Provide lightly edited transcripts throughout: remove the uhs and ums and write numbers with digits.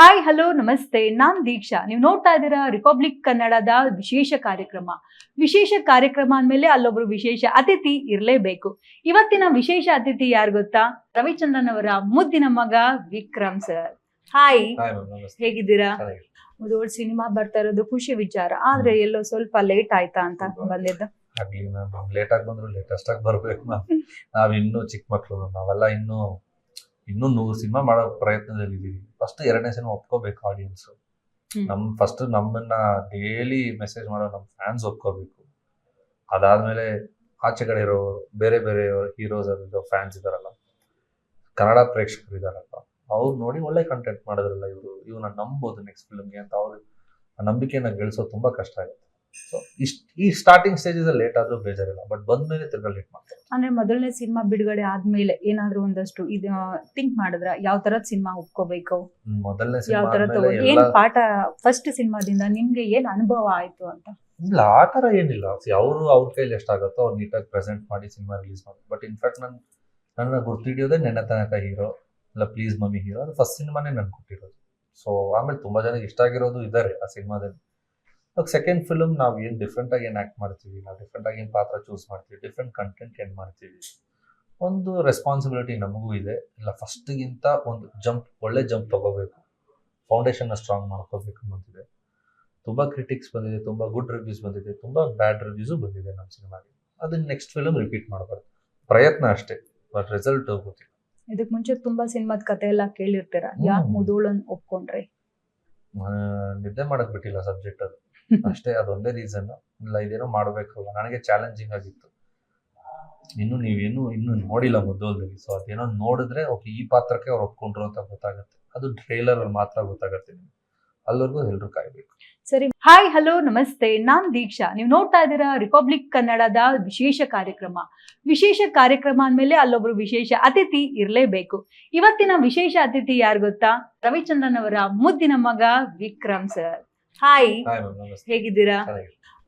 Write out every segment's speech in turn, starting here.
Hi hello ನಮಸ್ತೆ ನಾನ್ ದೀಕ್ಷಾ. ನೀವು ನೋಡ್ತಾ ಇದ್ದೀರಾ ರಿಪಬ್ಲಿಕ್ ಕನ್ನಡದ ವಿಶೇಷ ಕಾರ್ಯಕ್ರಮ ಅಂದಮೇಲೆ ಅಲ್ಲೊಬ್ರು ವಿಶೇಷ ಅತಿಥಿ ಇರಲೇಬೇಕು. ಇವತ್ತಿನ ವಿಶೇಷ ಅತಿಥಿ ಯಾರು ಗೊತ್ತಾ? ರವಿಚಂದ್ರನ್ ಅವರ ಮುದ್ದಿನ ಮಗ ವಿಕ್ರಮ್ ಸರ್. ಹಾಯ್, ಹೇಗಿದ್ದೀರಾ? ಒಂದು ಸಿನಿಮಾ ಬರ್ತಾ ಇರೋದು ಖುಷಿ ವಿಚಾರ, ಆದ್ರೆ ಎಲ್ಲೋ ಸ್ವಲ್ಪ ಲೇಟ್ ಆಯ್ತಾ ಅಂತ ಬಂದಿದ್ದು. ಆಗ್ಲಿ ಮ್ಯಾಮ್, ಲೇಟ್ ಆಗಿ ಬಂದ್ರು ಲೇಟೆಸ್ಟ್ ಆಗಿ ಬರ್ಬೇಕು ಮ್ಯಾಮ್. ನಾವ್ ಇನ್ನೂ ಚಿಕ್ಕ ಮಕ್ಳು, ನಾವೆಲ್ಲ ಇನ್ನೂ 100 ಸಿನಿಮಾ ಮಾಡೋ ಪ್ರಯತ್ನದಲ್ಲಿ ಇದೀವಿ. ಫಸ್ಟ್ 2ನೇ ಸಿನಿಮಾ ಒಪ್ಕೋಬೇಕು ಆಡಿಯನ್ಸ್. ಫಸ್ಟ್ ನಮ್ಮನ್ನ ಡೈಲಿ ಮೆಸೇಜ್ ಮಾಡೋ ನಮ್ಮ ಫ್ಯಾನ್ಸ್ ಒಪ್ಕೋಬೇಕು. ಅದಾದ್ಮೇಲೆ ಆಚೆ ಕಡೆ ಇರೋ ಬೇರೆ ಬೇರೆ ಹೀರೋಸ್ ಇರೋ ಫ್ಯಾನ್ಸ್ ಇದಾರಲ್ಲ, ಕನ್ನಡ ಪ್ರೇಕ್ಷಕರು ಇದಾರಲ್ಲ, ಅವ್ರು ನೋಡಿ ಒಳ್ಳೆ ಕಂಟೆಂಟ್ ಮಾಡಿದ್ರಲ್ಲ ಇವ್ರನ್ನ ನಂಬೋದು ನೆಕ್ಸ್ಟ್ ಫಿಲ್ಮ್ಗೆ ಅಂತ ಅವ್ರು ಆ ನಂಬಿಕೆನ ಗಳಿಸೋದು ತುಂಬಾ ಕಷ್ಟ ಆಗುತ್ತೆ. ಸೊ ಈ ಸ್ಟಾರ್ಟಿಂಗ್ ಸ್ಟೇಜಸ್ ಲೇಟ್ ಆದ್ರೂ ಬೇಜಾರಿಲ್ಲ, ಬಟ್ ಬಂದ್ಮೇಲೆ ತಿರ್ಗಾ ಲೇಟ್ ಮಾಡ್ತಾರೆ. ಅಂದ್ರೆ ಮೊದಲನೇ ಸಿನಿಮಾ ಬಿಡುಗಡೆ ಆದ್ಮೇಲೆ ಏನಾದ್ರು ಒಂದಷ್ಟು ಥಿಂಕ್ ಮಾಡಿದ್ರ ಯಾವ ತರದ್ ಸಿನಿಮಾ ಒಪ್ಕೋಬೇಕು, ಮೊದಲನೇ ಯಾವ ತರ ಏನ್ ಪಾಠ ಫಸ್ಟ್ ಸಿನಿಮಾದಿಂದ ನಿಮ್ಗೆ ಏನ್ ಅನುಭವ ಆಯ್ತು ಅಂತ? ಇಲ್ಲ, ಆ ತರ ಏನಿಲ್ಲ. ಅವ್ರ ಕೈಲಿ ಎಷ್ಟಾಗುತ್ತೋ ಅವ್ರು ನೀಟಾಗಿ ಪ್ರೆಸೆಂಟ್ ಮಾಡಿ ಸಿನಿಮಾ ರಿಲೀಸ್ ಮಾಡಿ. ಬಟ್ ಇನ್ಫ್ಯಾಕ್ಟ್ ನನ್ನ ಗುರ್ತಿಡಿಯೋದೇ ನೆನ್ನೆ ತನಕ ಹೀರೋ ಇಲ್ಲ ಪ್ಲೀಸ್ ಮಮ್ಮಿ ಹೀರೋ, ಅದು ಫಸ್ಟ್ ಸಿನಿಮಾನೇ ನನ್ ಕೊಟ್ಟಿರೋದು. ಸೊ ಆಮೇಲೆ ತುಂಬಾ ಜನಕ್ಕೆ ಇಷ್ಟ ಆಗಿರೋದು ಇದ್ದಾರೆ ಆ ಸಿನಿಮಾದಲ್ಲಿ. ಸೆಕೆಂಡ್ ಫಿಲ್ಮ್ ನಾವು ಏನ್ ಡಿಫ್ರೆಂಟ್ ಆಗಿ ಏನ್ ಆಕ್ಟ್ ಮಾಡ್ತೀವಿ, ನಾವು ಡಿಫ್ರೆಂಟ್ ಆಗಿ ಏನ್ ಪಾತ್ರ ಚೂಸ್ ಮಾಡ್ತೀವಿ, ಡಿಫ್ರೆಂಟ್ ಕಂಟೆಂಟ್ ಏನ್ ಮಾಡ್ತೀವಿ, ಒಂದು ರೆಸ್ಪಾನ್ಸಿಬಿಲಿಟಿ ನಮಗೂ ಇದೆ. ಇಲ್ಲ ಫಸ್ಟ್ಗಿಂತ ಒಂದು ಒಳ್ಳೆ ಜಂಪ್ ತಗೋಬೇಕು, ಫೌಂಡೇಶನ್ ಸ್ಟ್ರಾಂಗ್ ಮಾಡ್ಕೋಬೇಕು ಅನ್ನೋದಿದೆ. ತುಂಬಾ ಕ್ರಿಟಿಕ್ಸ್ ಬಂದಿದೆ, ತುಂಬಾ ಗುಡ್ ರಿವ್ಯೂಸ್ ಬಂದಿದೆ, ತುಂಬಾ ಬ್ಯಾಡ್ ರಿವ್ಯೂಸು ಬಂದಿದೆ ನಮ್ಮ ಸಿನಿಮಾಗೆ. ಅದನ್ನ ನೆಕ್ಸ್ಟ್ ಫಿಲ್ಮ್ ರಿಪೀಟ್ ಮಾಡಬಾರ್ದು, ಪ್ರಯತ್ನ ಅಷ್ಟೇ, ಬಟ್ ರಿಸಲ್ಟ್ ಗೊತ್ತಿಲ್ಲ. ಇದಕ್ ಮುಂಚೆ ತುಂಬಾ ಸಿನಿಮಾದ ಕತೆ ಎಲ್ಲ ಕೇಳಿರ್ತೀರ, ಯಾಕೆ ಮುದೋಳನ್ ಒಪ್ಕೊಂಡ್ರಿ? ನಿದ್ದೆ ಮಾಡಕ್ ಬಿಟ್ಟಿಲ್ಲ ಸಬ್ಜೆಕ್ಟ್, ಅದು ಅಷ್ಟೇ. ಅದೊಂದೇ ರೀಸನ್. ಇಲ್ಲ ಇದೇನೋ ಮಾಡ್ಬೇಕಲ್ಲ, ನನಗೆ ಚಾಲೆಂಜಿಂಗ್ ಆಗಿತ್ತು. ಇನ್ನು ನೋಡಿಲ್ಲ ಮುದ್ದೋಲ್ದಲ್ಲಿ. ಸೊ ಅದೇನೋ ನೋಡಿದ್ರೆ ಓಕೆ ಈ ಪಾತ್ರಕ್ಕೆ ಅವ್ರು ಒಪ್ಕೊಂಡ್ರು ಅಂತ ಗೊತ್ತಾಗುತ್ತೆ. ಅದು ಟ್ರೇಲರ್ ಅಲ್ಲಿ ಮಾತ್ರ ಗೊತ್ತಾಗುತ್ತೆ. ಅಲ್ಲಿವರೆಗೂ ಎಲ್ರು ಕಾಯ್ಬೇಕು. ಸರಿ, ಹಾಯ್ ಹಲೋ ನಮಸ್ತೆ ನಾನ್ ದೀಕ್ಷಾ. ನೀವು ನೋಡ್ತಾ ಇದ್ದೀರಾ ರಿಪಬ್ಲಿಕ್ ಕನ್ನಡದ ವಿಶೇಷ ಕಾರ್ಯಕ್ರಮ ಅಂದ್ಮೇಲೆ ಅಲ್ಲೊಬ್ರು ವಿಶೇಷ ಅತಿಥಿ ಇರಲೇಬೇಕು. ಇವತ್ತಿನ ವಿಶೇಷ ಅತಿಥಿ ಯಾರು ಗೊತ್ತಾ? ರವಿಚಂದ್ರನ್ ಅವರ ಮುದ್ದಿನ ಮಗ ವಿಕ್ರಮ್ ಸರ್. ಹಾಯ್, ಹೇಗಿದ್ದೀರಾ?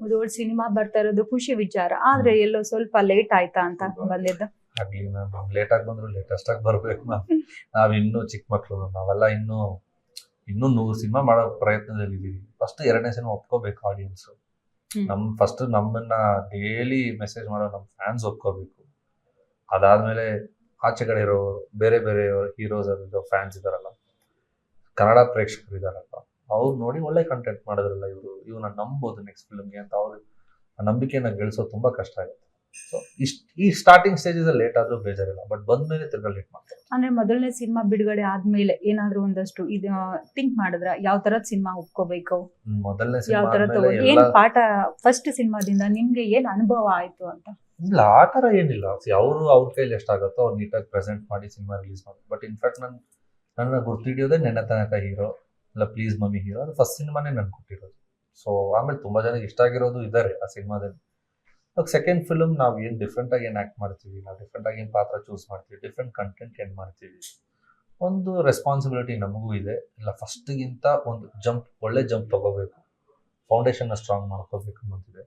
ಒಂದು ಸಿನಿಮಾ ಬರ್ತಾ ಇರೋದು ಖುಷಿ ವಿಚಾರ, ಆದ್ರೆ ಎಲ್ಲೋ ಸ್ವಲ್ಪ ಲೇಟ್ ಆಯ್ತಾ ಅಂತ ಬಂದಿದ್ದು. ಆಗ್ಲಿ ಮ್ಯಾಮ್, ಲೇಟ್ ಆಗಿ ಬಂದ್ರು ಲೇಟೆಸ್ಟ್ ಆಗಿ ಬರ್ಬೇಕು ಮ್ಯಾಮ್. ನಾವ್ ಇನ್ನೂ ಚಿಕ್ಕ ಮಕ್ಳು, ನಾವೆಲ್ಲ ಇನ್ನೂ 100 ಸಿನಿಮಾ ಮಾಡೋ ಪ್ರಯತ್ನದಲ್ಲಿ ಇದೀವಿ. ಫಸ್ಟ್ 2ನೇ ಸಿನಿಮಾ ಒಪ್ಕೋಬೇಕು ಆಡಿಯನ್ಸ್. ಫಸ್ಟ್ ನಮ್ಮನ್ನ ಡೈಲಿ ಮೆಸೇಜ್ ಮಾಡೋ ನಮ್ಮ ಫ್ಯಾನ್ಸ್ ಒಪ್ಕೋಬೇಕು. ಅದಾದ್ಮೇಲೆ ಆಚೆ ಕಡೆ ಇರೋ ಬೇರೆ ಬೇರೆ ಹೀರೋಸ್ ಇರೋ ಫ್ಯಾನ್ಸ್ ಇದಾರಲ್ಲ, ಕನ್ನಡ ಪ್ರೇಕ್ಷಕರು ಇದಾರಲ್ಲ, ಅವ್ರು ನೋಡಿ ಒಳ್ಳೆ ಕಂಟೆಂಟ್ ಮಾಡಿದ್ರಲ್ಲ ಇವ್ರನ್ನ ನಂಬೋದು ನೆಕ್ಸ್ಟ್ ಫಿಲ್ಮ್ಗೆ ಅಂತ ಅವ್ರು ಆ ನಂಬಿಕೆನ ಗಳಿಸೋದು ತುಂಬಾ ಕಷ್ಟ ಆಗುತ್ತೆ. ಸೊ ಈ ಸ್ಟಾರ್ಟಿಂಗ್ ಸ್ಟೇಜಸ್ ಲೇಟ್ ಆದ್ರೂ ಬೇಜಾರಿಲ್ಲ, ಬಟ್ ಬಂದ್ಮೇಲೆ ತಿರ್ಗಾ ಲೇಟ್ ಮಾಡ್ತಾರೆ. ಅಂದ್ರೆ ಮೊದಲನೇ ಸಿನಿಮಾ ಬಿಡುಗಡೆ ಆದ್ಮೇಲೆ ಏನಾದ್ರು ಒಂದಷ್ಟು ಥಿಂಕ್ ಮಾಡಿದ್ರ ಯಾವ ತರದ್ ಸಿನಿಮಾ ಒಪ್ಕೋಬೇಕು, ಮೊದಲನೇ ಯಾವ ತರದ್ ಏನ್ ಪಾಠ ಫಸ್ಟ್ ಸಿನಿಮಾದಿಂದ ನಿಮ್ಗೆ ಏನ್ ಅನುಭವ ಆಯ್ತು ಅಂತ? ಇಲ್ಲ, ಆ ತರ ಏನಿಲ್ಲ. ಅವ್ರ ಕೈಲಿ ಎಷ್ಟಾಗುತ್ತೋ ಅವ್ರು ನೀಟಾಗಿ ಪ್ರೆಸೆಂಟ್ ಮಾಡಿ ಸಿನಿಮಾ ರಿಲೀಸ್ ಮಾಡಿ. ಬಟ್ ಇನ್ಫ್ಯಾಕ್ಟ್ ನನ್ನ ಗುರ್ತಿಡಿಯೋದೇ ನೆನ್ನೆ ತನಕ ಹೀರೋ ಇಲ್ಲ ಪ್ಲೀಸ್ ಮಮ್ಮಿ ಹೀರೋ, ಅದು ಫಸ್ಟ್ ಸಿನಿಮಾನೇ ನನ್ ಕೊಟ್ಟಿರೋದು. ಸೊ ಆಮೇಲೆ ತುಂಬಾ ಜನಕ್ಕೆ ಇಷ್ಟ ಆಗಿರೋದು ಇದ್ದಾರೆ ಆ ಸಿನಿಮಾದಲ್ಲಿ. ಸೆಕೆಂಡ್ ಫಿಲ್ಮ್ ನಾವು ಏನ್ ಡಿಫ್ರೆಂಟ್ ಆಗಿ ಏನ್ ಆಕ್ಟ್ ಮಾಡ್ತೀವಿ, ನಾವು ಡಿಫ್ರೆಂಟ್ ಆಗಿ ಏನ್ ಪಾತ್ರ ಚೂಸ್ ಮಾಡ್ತೀವಿ, ಡಿಫ್ರೆಂಟ್ ಕಂಟೆಂಟ್ ಏನ್ ಮಾಡ್ತೀವಿ, ಒಂದು ರೆಸ್ಪಾನ್ಸಿಬಿಲಿಟಿ ನಮಗೂ ಇದೆ. ಇಲ್ಲ ಫಸ್ಟ್ಗಿಂತ ಒಂದು ಒಳ್ಳೆ ಜಂಪ್ ತಗೋಬೇಕು, ಫೌಂಡೇಶನ್ ಸ್ಟ್ರಾಂಗ್ ಮಾಡ್ಕೋಬೇಕು ಅನ್ನೋದಿದೆ.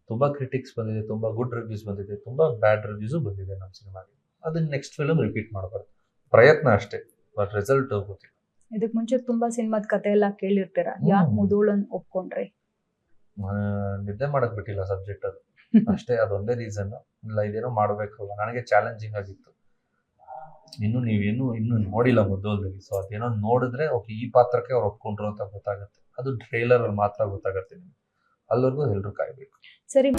ತುಂಬಾ ಕ್ರಿಟಿಕ್ಸ್ ಬಂದಿದೆ, ತುಂಬಾ ಗುಡ್ ರಿವ್ಯೂಸ್ ಬಂದಿದೆ, ತುಂಬಾ ಬ್ಯಾಡ್ ರಿವ್ಯೂಸು ಬಂದಿದೆ ನಮ್ಮ ಸಿನಿಮಾಗೆ. ಅದನ್ನ ನೆಕ್ಸ್ಟ್ ಫಿಲ್ಮ್ ರಿಪೀಟ್ ಮಾಡಬಾರ್ದು, ಪ್ರಯತ್ನ ಅಷ್ಟೇ, ಬಟ್ ರಿಸಲ್ಟ್ ಗೊತ್ತಿಲ್ಲ. ಇದಕ್ ಮುಂಚೆ ತುಂಬಾ ಸಿನಿಮಾದ ಕತೆ ಎಲ್ಲ ಕೇಳಿರ್ತೀರ, ಯಾಕೆ ಮುದೋಳನ್ ಒಪ್ಕೊಂಡ್ರಿ? ನಿದ್ದೆ ಮಾಡಕ್ ಬಿಟ್ಟಿಲ್ಲ ಸಬ್ಜೆಕ್ಟ್, ಅದು ಅಷ್ಟೇ. ಅದೊಂದೇ ರೀಸನ್. ಇಲ್ಲ ಇದೇನೋ ಮಾಡ್ಬೇಕಲ್ಲ, ನನಗೆ ಚಾಲೆಂಜಿಂಗ್ ಆಗಿತ್ತು. ಇನ್ನು ನೋಡಿಲ್ಲ ಮುದ್ದೋಲ್ದಲ್ಲಿ. ಸೊ ಅದೇನೋ ನೋಡಿದ್ರೆ ಓಕೆ ಈ ಪಾತ್ರಕ್ಕೆ ಅವ್ರು ಒಪ್ಕೊಂಡ್ರು ಅಂತ ಗೊತ್ತಾಗುತ್ತೆ. ಅದು ಟ್ರೇಲರ್ ಅಲ್ಲಿ ಮಾತ್ರ ಗೊತ್ತಾಗುತ್ತೆ. ಅಲ್ಲಿವರೆಗೂ ಎಲ್ರು ಕಾಯ್ಬೇಕು. ಸರಿ.